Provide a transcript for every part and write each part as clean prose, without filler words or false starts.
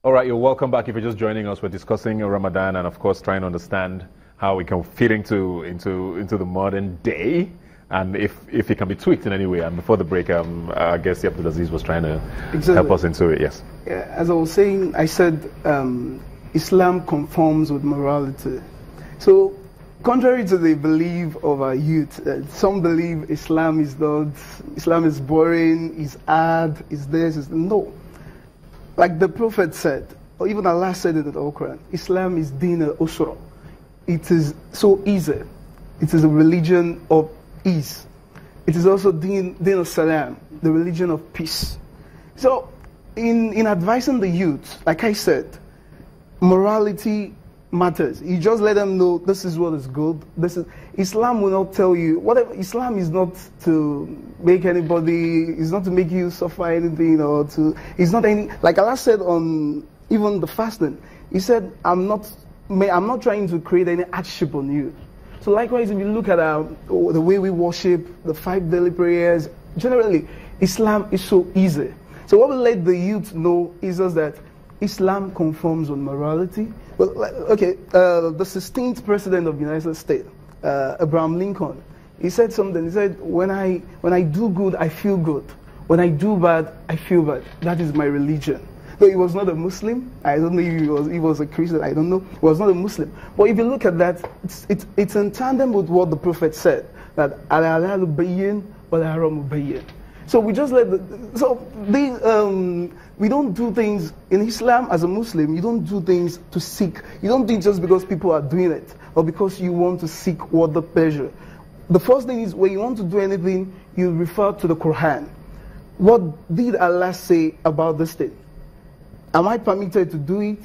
All right, you're welcome back. If you're just joining us, we're discussing Ramadan and, of course, trying to understand how we can fit into the modern day and if it can be tweaked in any way. And before the break, I guess Abdulaziz was trying to help us into it. Yes. Yeah, as I was saying, I said Islam conforms with morality. So, contrary to the belief of our youth, some believe Islam is boring, is hard, is this, is no. Like the Prophet said, or even Allah said it in the Quran, Islam is Deen al-Usra. It is so easy. It is a religion of ease. It is also Deen al-Salam, the religion of peace. So, in advising the youth, like I said, morality matters. You just let them know this is what is good. Islam will not tell you whatever. Islam is not to make anybody. It's not to make you suffer anything or to. It's not any. Like Allah said on even the fasting. He said, I'm not trying to create any hardship on you. So likewise, if you look at the way we worship, the 5 daily prayers, generally, Islam is so easy. So what we let the youth know is just that Islam conforms with morality. Well, okay, the 16th president of the United States, Abraham Lincoln, he said something. He said, when I do good, I feel good. When I do bad, I feel bad. That is my religion. Though he was not a Muslim, I don't know if he was a Christian, I don't know. He was not a Muslim. But if you look at that, it's in tandem with what the Prophet said, that al-halalu bayyin wal-haramu bayyin. So we just we don't do things in Islam as a Muslim. You don't do things to seek. You don't do it just because people are doing it or because you want to seek worldly pleasure. The first thing is when you want to do anything, you refer to the Quran. What did Allah say about this thing? Am I permitted to do it?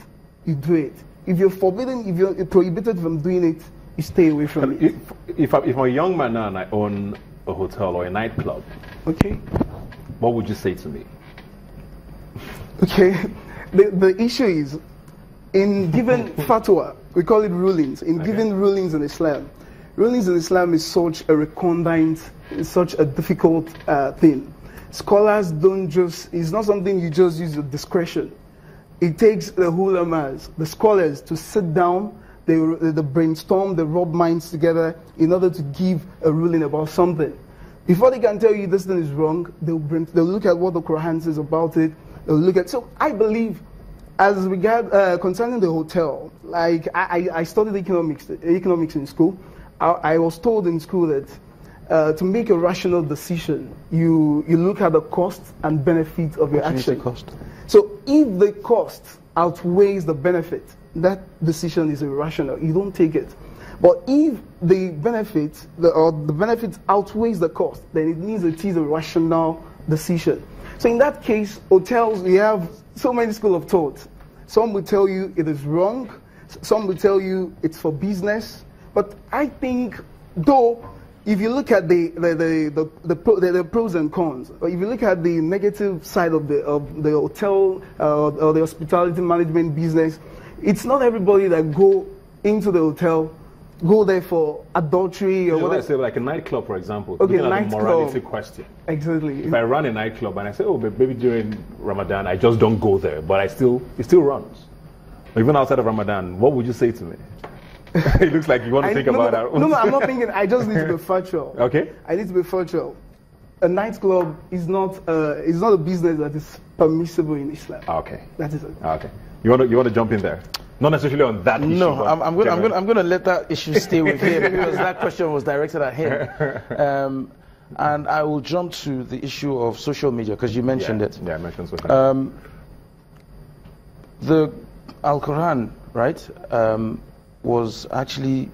You do it. If you're forbidden, if you're prohibited from doing it, you stay away from it. If I'm a young man now and I own a hotel or a nightclub, okay, what would you say to me? Okay, the issue is, in giving fatwa, we call it rulings, in giving rulings in Islam is such a recondite, such a difficult thing. Scholars don't just, it's not something you just use your discretion. It takes the ulamas, the scholars, to sit down, they brainstorm, they rub minds together in order to give a ruling about something. Before they can tell you this thing is wrong, they'll look at what the Quran says about it. They'll look at. So I believe, as regard concerning the hotel, like I studied economics in school. I was told in school that to make a rational decision, you look at the cost and benefit of your action. Cost? So if the cost outweighs the benefit, that decision is irrational. You don't take it. But if the benefit outweighs the cost, then it means it is a rational decision. So in that case, hotels, we have so many schools of thought. Some will tell you it is wrong. Some will tell you it's for business. But I think, though, if you look at the pros and cons, or if you look at the negative side of the hotel or the hospitality management business, it's not everybody that go into the hotel go there for adultery or whatever. I say, like a nightclub, for example. Okay, looking at the morality question. Exactly. If I run a nightclub and I say, oh, but maybe during Ramadan I just don't go there, but it still runs. Even outside of Ramadan, what would you say to me? It looks like you want to think about that. No, I'm not thinking. I just need to be factual. Okay. I need to be factual. A nightclub is not a business that is permissible in Islam. Okay. That is it. Okay. You want to jump in there? Not necessarily on that issue. No, I'm going to let that issue stay with him because that question was directed at him. And I will jump to the issue of social media because you mentioned it. Yeah, I mentioned social media. The Al-Quran, right, was actually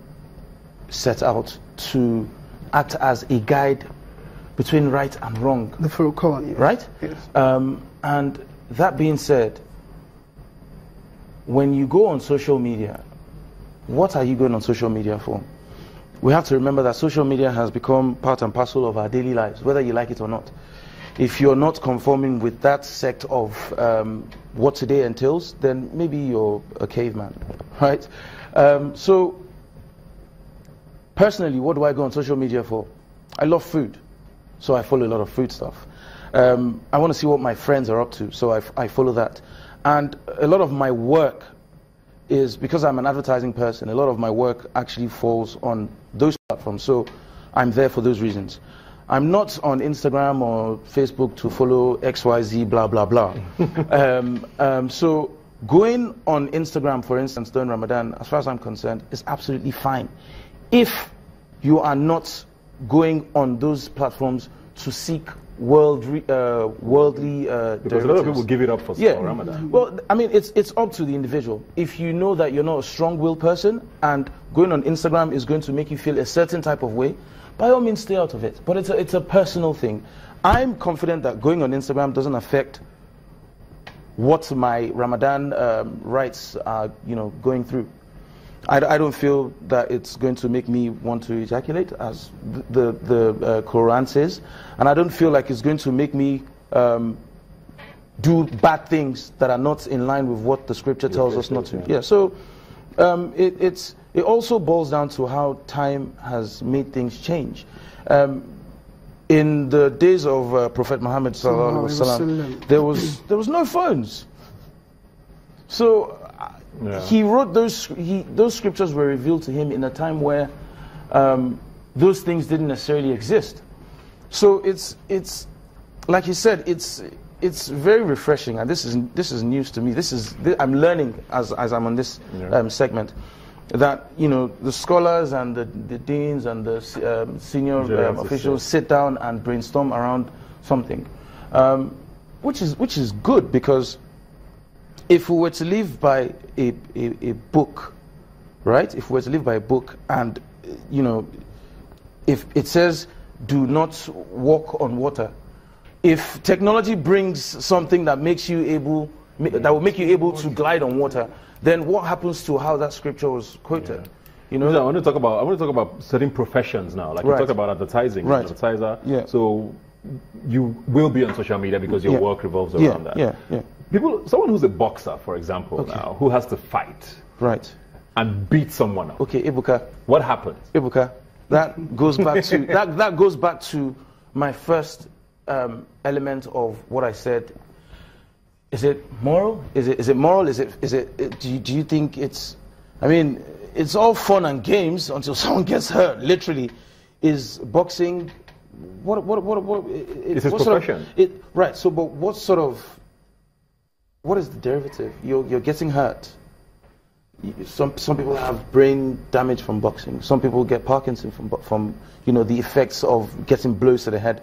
set out to act as a guide between right and wrong. The Furqan, yes. Right? Yes. And that being said, when you go on social media, what are you going on social media for? We have to remember that social media has become part and parcel of our daily lives, whether you like it or not. If you're not conforming with that sect of what today entails, then maybe you're a caveman, right? So, personally, what do I go on social media for? I love food, so I follow a lot of food stuff. I want to see what my friends are up to, so I follow that. And a lot of my work is, because I'm an advertising person, a lot of my work actually falls on those platforms. So I'm there for those reasons. I'm not on Instagram or Facebook to follow XYZ, blah, blah, blah. So going on Instagram, for instance, during Ramadan, as far as I'm concerned, is absolutely fine. If you are not going on those platforms to seek worldly because a lot of people give it up for Ramadan. Well, I mean, it's up to the individual. If you know that you're not a strong-willed person and going on Instagram is going to make you feel a certain type of way, by all means, stay out of it. But it's a personal thing. I'm confident that going on Instagram doesn't affect what my Ramadan rites are, going through. I don't feel that it's going to make me want to ejaculate, as the Quran says, and I don't feel like it's going to make me do bad things that are not in line with what the scripture tells us not to. Yeah. So it also boils down to how time has made things change. In the days of Prophet Muhammad sallallahu alaihi wasallam, there was no phones. So he wrote those scriptures were revealed to him in a time where those things didn't necessarily exist. So it's like he said, it's very refreshing, and this is news to me. I'm learning as I'm on this segment, that the scholars and the deans and the senior officials sit down and brainstorm around something, which is good, because if we were to live by a book, right? If we were to live by a book, and if it says do not walk on water, if technology brings something that makes you able, that will make you able to glide on water, then what happens to how that scripture was quoted? I want to talk about certain professions now. Like you talked about advertising, right. Advertiser. Yeah. So you will be on social media because your work revolves around that. Yeah. Someone who's a boxer, for example, now, who has to fight, right, and beat someone up. Okay, Ibuka. What happens? Ibuka. That goes back to that goes back to my first element of what I said. Is it moral? Is it moral? Is it? Do you think it's? I mean, it's all fun and games until someone gets hurt. Literally, is boxing? What? It's his profession. Right. So, but what sort of? What is the derivative? You're getting hurt. Some people have brain damage from boxing. Some people get Parkinson from the effects of getting blows to the head.